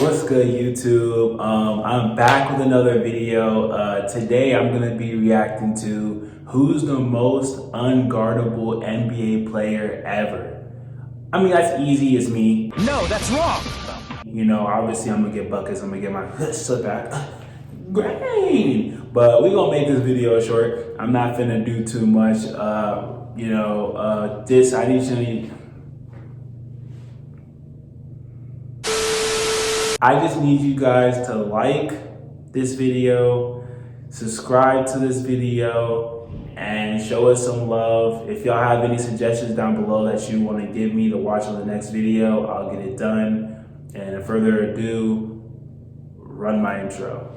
What's good, YouTube? I'm back with another video. Today I'm going to be reacting to who's the most unguardable NBA player ever. I mean, that's easy as me. No, that's wrong. You know, obviously I'm going to get buckets. I'm going to get my slip back. Great. But we're going to make this video short. I'm not finna do too much. I just need you guys to like this video, subscribe to this video, and show us some love. If y'all have any suggestions down below that you want to give me to watch on the next video, I'll get it done. And further ado, run my intro.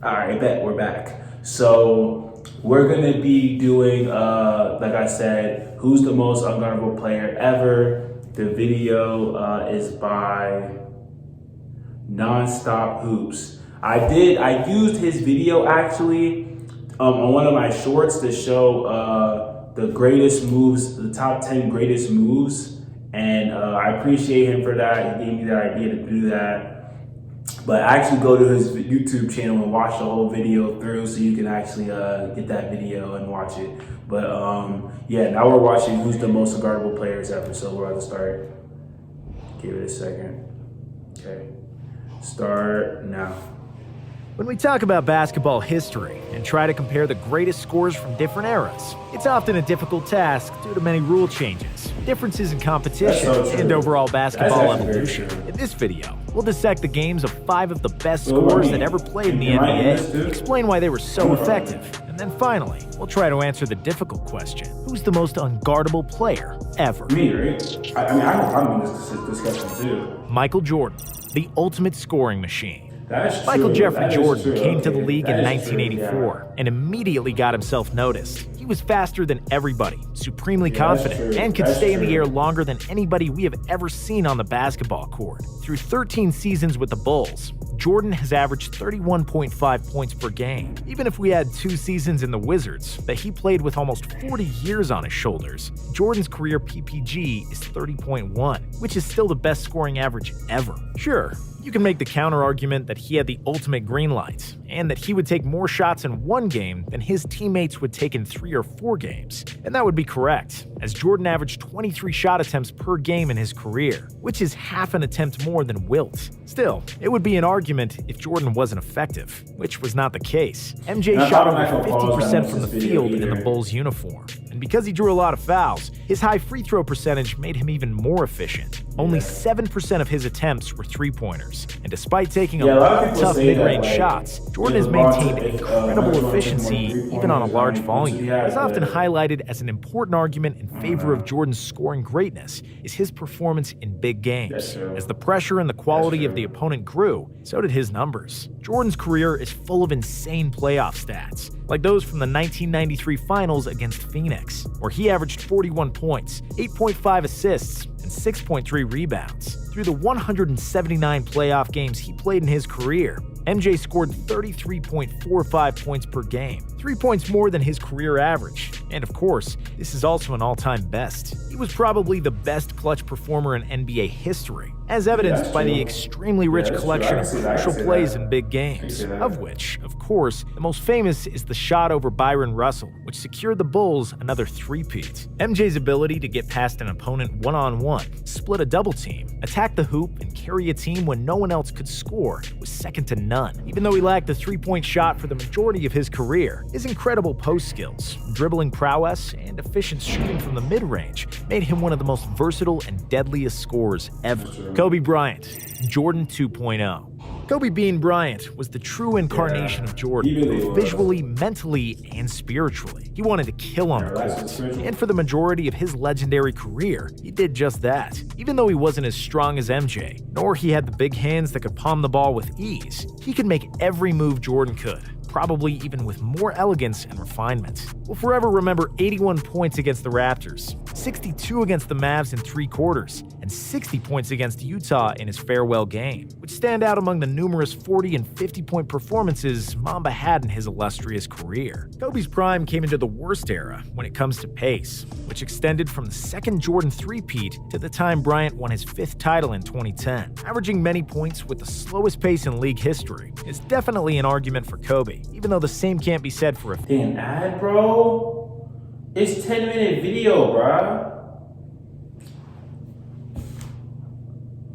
All right, bet we're back. So we're gonna be doing, like I said, who's the most unguardable player ever. The video is by Nonstop Hoops. I used his video actually on one of my shorts to show the greatest moves, the top 10 greatest moves. And I appreciate him for that. He gave me the idea to do that. But actually go to his YouTube channel and watch the whole video through so you can actually get that video and watch it. But yeah, now we're watching who's the most unguardable players ever. So we're about to start. Give it a second. Okay. Start now. When we talk about basketball history and try to compare the greatest scorers from different eras, it's often a difficult task due to many rule changes, differences in competition, and overall basketball evolution. In this video, we'll dissect the games of 5 of the best scorers that ever played in the NBA, explain why they were so effective, and then finally, we'll try to answer the difficult question: who's the most unguardable player ever? Me, right? I'm in this discussion too. Michael Jordan, the ultimate scoring machine. Michael Jeffrey Jordan came to the Okay, league that in is true, 1984 and immediately got himself noticed. He was faster than everybody, supremely confident, and could stay in the air longer than anybody we have ever seen on the basketball court. Through 13 seasons with the Bulls, Jordan has averaged 31.5 points per game. Even if we had 2 seasons in the Wizards that he played with almost 40 years on his shoulders, Jordan's career PPG is 30.1, which is still the best scoring average ever. Sure, you can make the counter-argument that he had the ultimate green light, and that he would take more shots in one game than his teammates would take in 3 or 4 games. And that would be correct, as Jordan averaged 23 shot attempts per game in his career, which is half an attempt more than Wilt. Still, it would be an argument if Jordan wasn't effective, which was not the case. MJ shot over 50% from the field in the Bulls uniform, and because he drew a lot of fouls, his high free throw percentage made him even more efficient. Only 7% of his attempts were three-pointers, and despite taking a lot of tough mid-range shots, Jordan has maintained incredible efficiency even on a large volume. It's often highlighted as an important argument in favor of Jordan's scoring greatness is his performance in big games. As the pressure and the quality of the opponent grew, so did his numbers. Jordan's career is full of insane playoff stats, like those from the 1993 finals against Phoenix, where he averaged 41 points, 8.5 assists, and 6.3 rebounds. Through the 179 playoff games he played in his career, MJ scored 33.45 points per game, 3 points more than his career average. And of course, this is also an all-time best. He was probably the best clutch performer in NBA history, as evidenced by the extremely rich collection of crucial plays in big games, of which, of course, the most famous is the shot over Byron Russell, which secured the Bulls another three-peat. MJ's ability to get past an opponent one-on-one, split a double team, attack the hoop, and carry a team when no one else could score was second to none. Even though he lacked the three-point shot for the majority of his career, his incredible post skills, dribbling prowess, and efficient shooting from the mid-range made him one of the most versatile and deadliest scorers ever. Kobe Bryant, Jordan 2.0. Kobe Bean Bryant was the true incarnation of Jordan, both visually, mentally, and spiritually. He wanted to kill on the court, and for the majority of his legendary career, he did just that. Even though he wasn't as strong as MJ, nor he had the big hands that could palm the ball with ease, he could make every move Jordan could. probably even with more elegance and refinement. We'll forever remember 81 points against the Raptors, 62 against the Mavs in 3 quarters, and 60 points against Utah in his farewell game, which stand out among the numerous 40 and 50-point performances Mamba had in his illustrious career. Kobe's prime came into the worst era when it comes to pace, which extended from the second Jordan three-peat to the time Bryant won his 5th title in 2010. Averaging many points with the slowest pace in league history is definitely an argument for Kobe, even though the same can't be said for a damn ad, bro. It's 10-minute video, bro.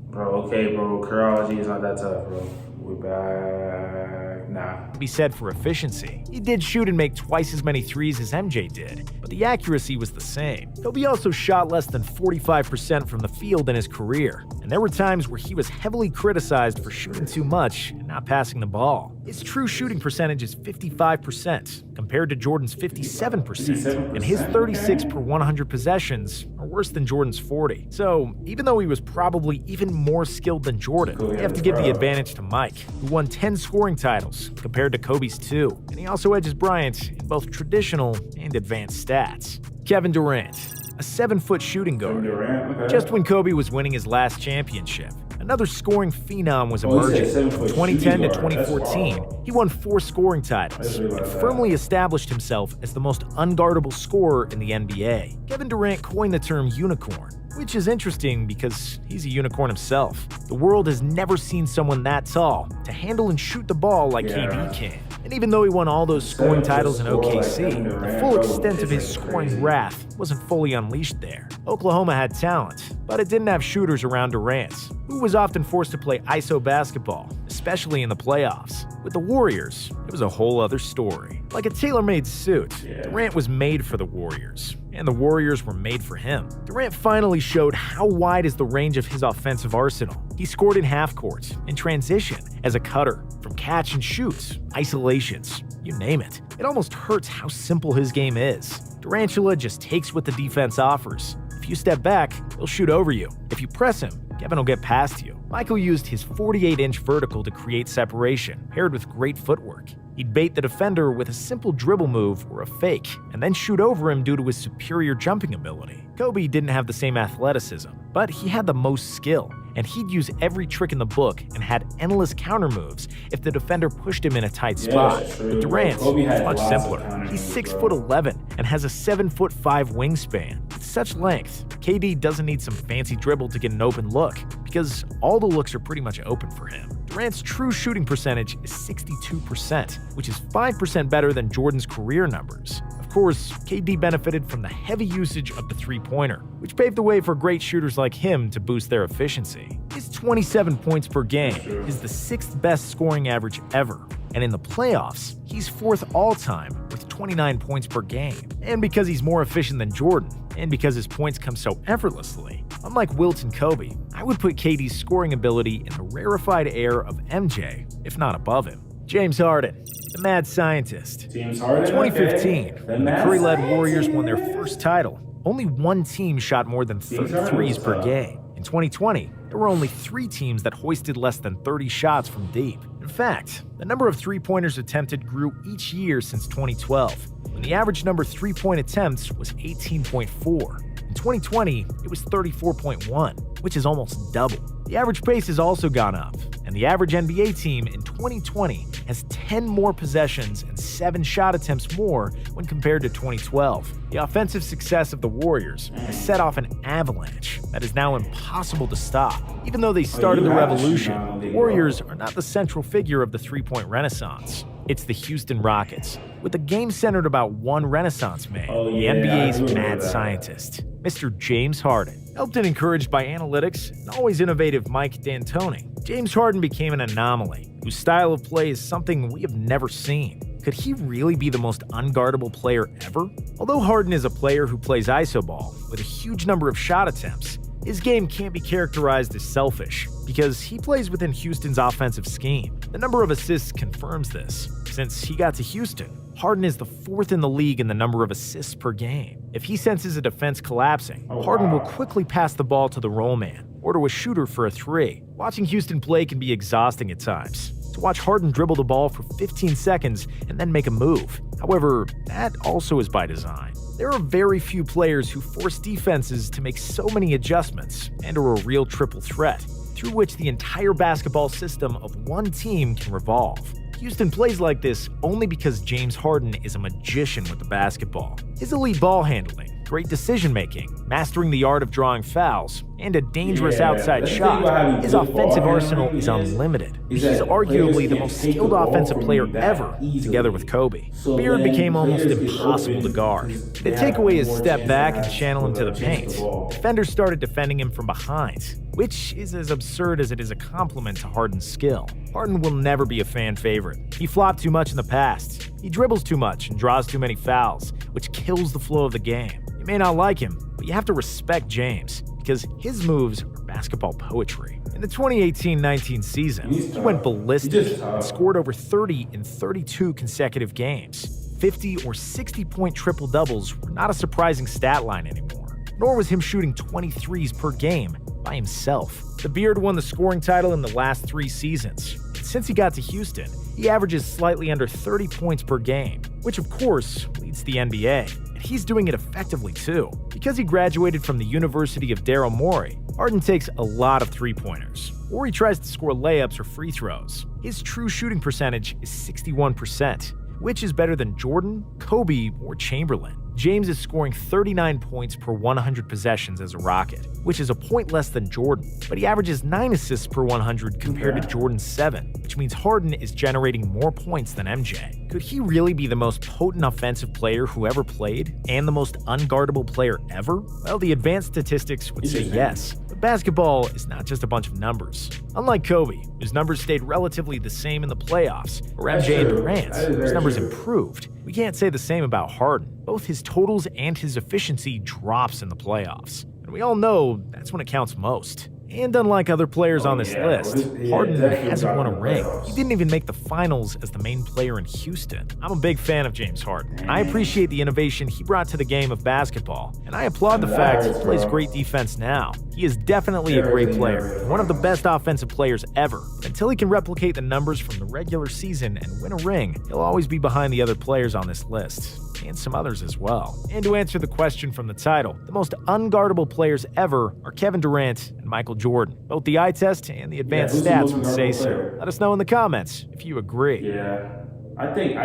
Bro, okay, bro. Chronology is not that tough, bro. We're back. Nah. Be said for efficiency. He did shoot and make twice as many threes as MJ did, but the accuracy was the same. Kobe also shot less than 45% from the field in his career, and there were times where he was heavily criticized for shooting too much and not passing the ball. His true shooting percentage is 55%, compared to Jordan's 57%, and his 36 per 100 possessions are worse than Jordan's 40. So, even though he was probably even more skilled than Jordan, you have to give the advantage to Mike, who won 10 scoring titles compared to Kobe's 2, and he also edges Bryant in both traditional and advanced stats. Kevin Durant, a 7-foot shooting guard. Just when Kobe was winning his last championship, another scoring phenom was emerging. From 2010 to 2014, he won 4 scoring titles and firmly established himself as the most unguardable scorer in the NBA. Kevin Durant coined the term unicorn, which is interesting because he's a unicorn himself. The world has never seen someone that tall to handle and shoot the ball like KD can. And even though he won all those scoring titles in OKC, the full extent of his scoring wrath wasn't fully unleashed there. Oklahoma had talent, but it didn't have shooters around Durant, who was often forced to play ISO basketball, especially in the playoffs. With the Warriors, it was a whole other story. Like a tailor-made suit, Durant was made for the Warriors, and the Warriors were made for him. Durant finally showed how wide is the range of his offensive arsenal. He scored in half-court, in transition, as a cutter, from catch and shoots, isolations, you name it. It almost hurts how simple his game is. Durantula just takes what the defense offers. If you step back, he'll shoot over you. If you press him, Kevin will get past you. Michael used his 48-inch vertical to create separation, paired with great footwork. He'd bait the defender with a simple dribble move or a fake, and then shoot over him due to his superior jumping ability. Kobe didn't have the same athleticism, but he had the most skill, and he'd use every trick in the book and had endless counter moves if the defender pushed him in a tight spot. But Durant is much simpler. He's 6'11" and has a 7'5" wingspan. With such length, KD doesn't need some fancy dribble to get an open look, because all the looks are pretty much open for him. Durant's true shooting percentage is 62%, which is 5% better than Jordan's career numbers. Of course, KD benefited from the heavy usage of the three-pointer, which paved the way for great shooters like him to boost their efficiency. His 27 points per game is the 6th best scoring average ever, and in the playoffs, he's 4th all-time with 29 points per game. And because he's more efficient than Jordan, and because his points come so effortlessly, unlike Wilt and Kobe, I would put KD's scoring ability in the rarefied air of MJ, if not above him. James Harden, the mad scientist. James Harden, 2015, okay. when the Curry-led Warriors won their first title, only one team shot more than 30 threes per game. In 2020, there were only 3 teams that hoisted less than 30 shots from deep. In fact, the number of three-pointers attempted grew each year since 2012, when the average number of three-point attempts was 18.4. In 2020, it was 34.1, which is almost double. The average pace has also gone up, and the average NBA team in 2020 has 10 more possessions and 7 shot attempts more when compared to 2012. The offensive success of the Warriors has set off an avalanche that is now impossible to stop. Even though they started the revolution, the Warriors are not the central figure of the three-point renaissance. It's the Houston Rockets, with a game centered about one Renaissance man, the NBA's mad scientist, Mr. James Harden. Helped and encouraged by analytics and always innovative Mike D'Antoni, James Harden became an anomaly, whose style of play is something we have never seen. Could he really be the most unguardable player ever? Although Harden is a player who plays iso ball with a huge number of shot attempts, his game can't be characterized as selfish, because he plays within Houston's offensive scheme. The number of assists confirms this. Since he got to Houston, Harden is the 4th in the league in the number of assists per game. If he senses a defense collapsing, Harden will quickly pass the ball to the roll man, or to a shooter for a 3. Watching Houston play can be exhausting at times. to watch Harden dribble the ball for 15 seconds and then make a move. However, that also is by design. There are very few players who force defenses to make so many adjustments and are a real triple threat, through which the entire basketball system of one team can revolve. Houston plays like this only because James Harden is a magician with the basketball. His elite ball handling, great decision-making, mastering the art of drawing fouls, and a dangerous outside shot, his offensive arsenal is unlimited. He's arguably the most skilled offensive player ever, together with Kobe. Beard became almost impossible to guard. They'd take away his step back and channel him to the paint. Defenders started defending him from behind, which is as absurd as it is a compliment to Harden's skill. Harden will never be a fan favorite. He flopped too much in the past. He dribbles too much and draws too many fouls, which kills the flow of the game. You may not like him, but you have to respect James, because his moves are basketball poetry. In the 2018-19 season, he went ballistic and scored over 30 in 32 consecutive games. 50 or 60-point triple-doubles were not a surprising stat line anymore, nor was him shooting 23s per game by himself. The Beard won the scoring title in the last 3 seasons. Since he got to Houston, he averages slightly under 30 points per game, which of course leads the NBA. And he's doing it effectively too. Because he graduated from the University of Daryl Morey, Harden takes a lot of three-pointers, or he tries to score layups or free throws. His true shooting percentage is 61%, which is better than Jordan, Kobe, or Chamberlain. James is scoring 39 points per 100 possessions as a Rocket, which is a point less than Jordan, but he averages 9 assists per 100 compared to Jordan's 7, which means Harden is generating more points than MJ. Could he really be the most potent offensive player who ever played, and the most unguardable player ever? Well, the advanced statistics would say yes. But basketball is not just a bunch of numbers. Unlike Kobe, whose numbers stayed relatively the same in the playoffs, or MJ and Durant, whose numbers improved, we can't say the same about Harden. Both his totals and his efficiency drops in the playoffs. And we all know that's when it counts most. And unlike other players on this list, Harden hasn't won a ring. He didn't even make the finals as the main player in Houston. I'm a big fan of James Harden, and I appreciate the innovation he brought to the game of basketball. And I applaud the fact he plays great defense now. He is definitely a great player, and one of the best offensive players ever. Until he can replicate the numbers from the regular season and win a ring, he'll always be behind the other players on this list, and some others as well. And to answer the question from the title, the most unguardable players ever are Kevin Durant and Michael Jordan. Both the eye test and the advanced stats would say so. Let us know in the comments if you agree. Yeah, I think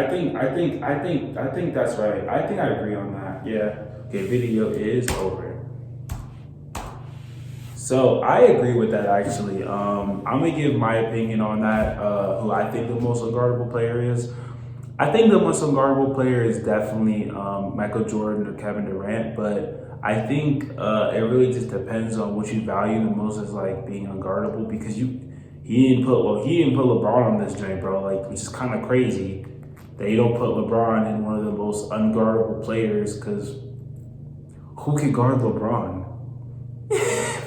that's right. I think I agree on that. Yeah. Okay, video is over. So I agree with that actually. I'm gonna give my opinion on that. Who I think the most unguardable player is. I think the most unguardable player is definitely Michael Jordan or Kevin Durant, but I think it really just depends on what you value the most as like being unguardable, because he didn't put LeBron on this joint, bro. Like, which is kind of crazy that you don't put LeBron in one of the most unguardable players, because who can guard LeBron?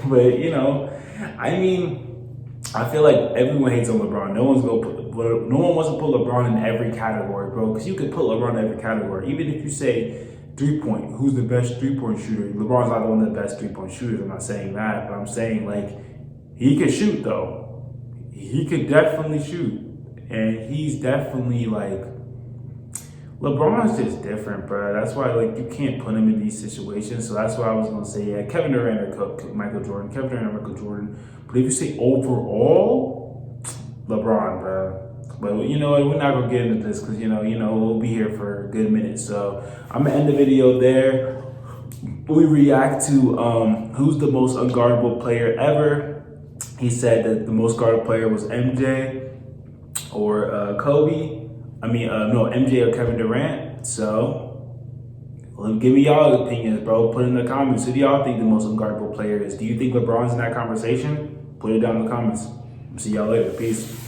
But you know, I mean, I feel like everyone hates on LeBron. No one wants to put LeBron in every category, bro, because you could put LeBron in every category. Even if you say three-point, who's the best three-point shooter? LeBron's not one of the best three-point shooters. I'm not saying that, but I'm saying, like, he could shoot, though. He could definitely shoot. And he's definitely, like, LeBron's just different, bro. That's why, like, you can't put him in these situations. So that's why I was going to say, yeah, Kevin Durant or Michael Jordan. Kevin Durant or Michael Jordan. But if you say overall, LeBron, bro. But you know what, we're not gonna get into this because you know we'll be here for a good minute. So I'm gonna end the video there. We react to who's the most unguardable player ever. He said that the most guarded player was MJ or Kobe. MJ or Kevin Durant. So give me y'all opinions, bro. Put it in the comments. Who do y'all think the most unguardable player is? Do you think LeBron's in that conversation? Put it down in the comments. See y'all later. Peace.